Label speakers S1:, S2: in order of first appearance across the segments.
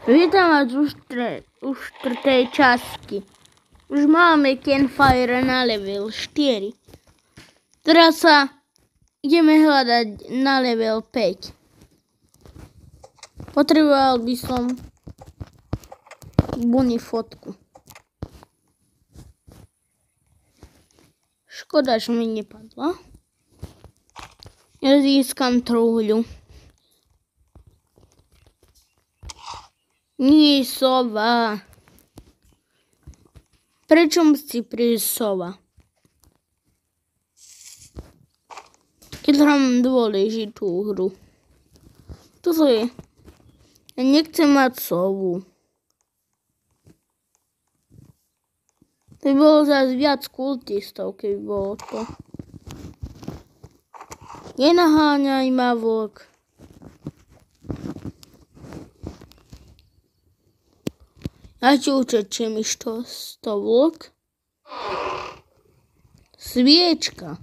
S1: Vítam vás už štvrtej časti. Už máme Campfire na level 4. Teraz sa ideme hľadať na level 5. Potreboval by som Bunny fotku. Škoda, že mi nepadla. Ja získam truhľu. Nie, sova. Prečo musí prísť sova? Keď hrám dôležitú hru. Toto je. Ja nechcem mať sovu. To by bolo zase viac kultistov, keby bolo to. Nenaháňaj ma, vlk. A čo učečie mi to vlk? Sviečka.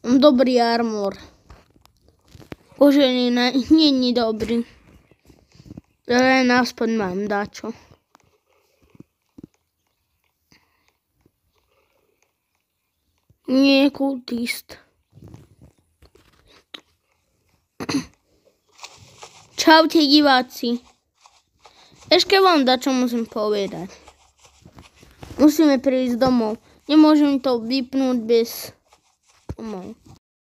S1: Dobrý armor. Kožený nie dobrý. Ale aspoň mám dačo. Nie kultist. Čaute diváci. Ešte vám dačo musím povedať. Musíme prísť domov. Nemôžem to vypnúť bez domov.